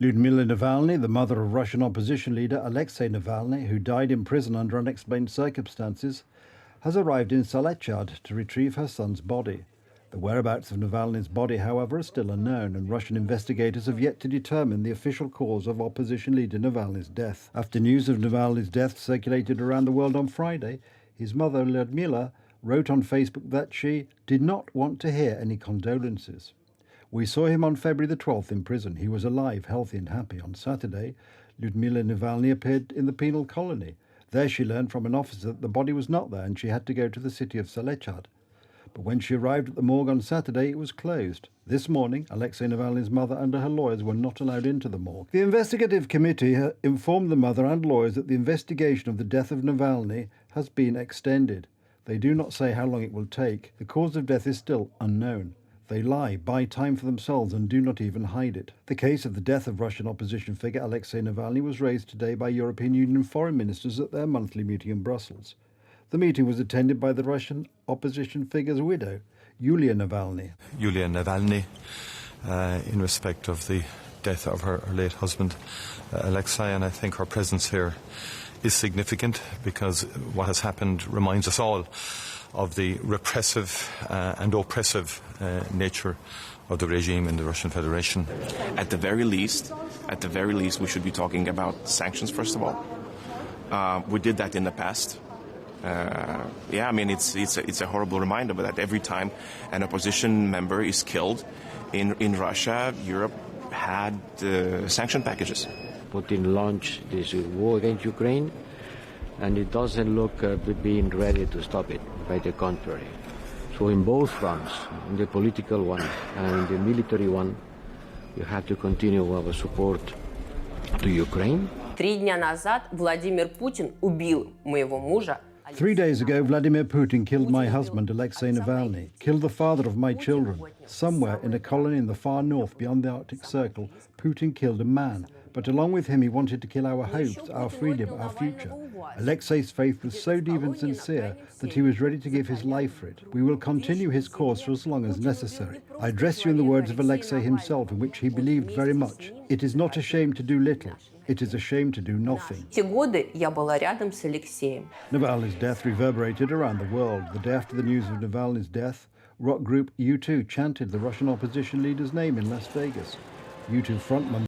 Lyudmila Navalny, the mother of Russian opposition leader Alexei Navalny, who died in prison under unexplained circumstances, has arrived in Salechard to retrieve her son's body. The whereabouts of Navalny's body, however, are still unknown, and Russian investigators have yet to determine the official cause of opposition leader Navalny's death. After news of Navalny's death circulated around the world on Friday, his mother, Lyudmila, wrote on Facebook that she did not want to hear any condolences. We saw him on February the 12th in prison. He was alive, healthy and happy. On Saturday, Lyudmila Navalny appeared in the penal colony. There she learned from an officer that the body was not there and she had to go to the city of Salechard. But when she arrived at the morgue on Saturday, it was closed. This morning, Alexei Navalny's mother and her lawyers were not allowed into the morgue. The investigative committee informed the mother and lawyers that the investigation of the death of Navalny has been extended. They do not say how long it will take. The cause of death is still unknown. They lie, buy time for themselves and do not even hide it. The case of the death of Russian opposition figure Alexei Navalny was raised today by European Union foreign ministers at their monthly meeting in Brussels. The meeting was attended by the Russian opposition figure's widow, Yulia Navalny. Yulia Navalny, in respect of the death of her late husband, Alexei, and I think her presence here is significant because what has happened reminds us all of the repressive and oppressive nature of the regime in the Russian Federation. At the very least, we should be talking about sanctions, first of all. We did that in the past. I mean, it's a horrible reminder that every time an opposition member is killed in Russia, Europe had sanction packages. Putin launched this war against Ukraine, and it doesn't look being ready to stop it. By the contrary. So in both fronts, in the political one and in the military one, you have to continue our support to Ukraine. 3 дня назад Владимир Путин убил моего мужа. 3 days ago, Vladimir Putin killed my husband, Alexei Navalny, killed the father of my children. Somewhere in a colony in the far north beyond the Arctic Circle, Putin killed a man. But along with him, he wanted to kill our hopes, our freedom, our future. Alexei's faith was so deep and sincere that he was ready to give his life for it. We will continue his cause for as long as necessary. I address you in the words of Alexei himself, in which he believed very much. It is not a shame to do little. It is a shame to do nothing. Те годы я была рядом с Алексеем. Navalny's death reverberated around the world. The day after the news of Navalny's death, rock group U2 chanted the Russian opposition leader's name in Las Vegas. U2 frontman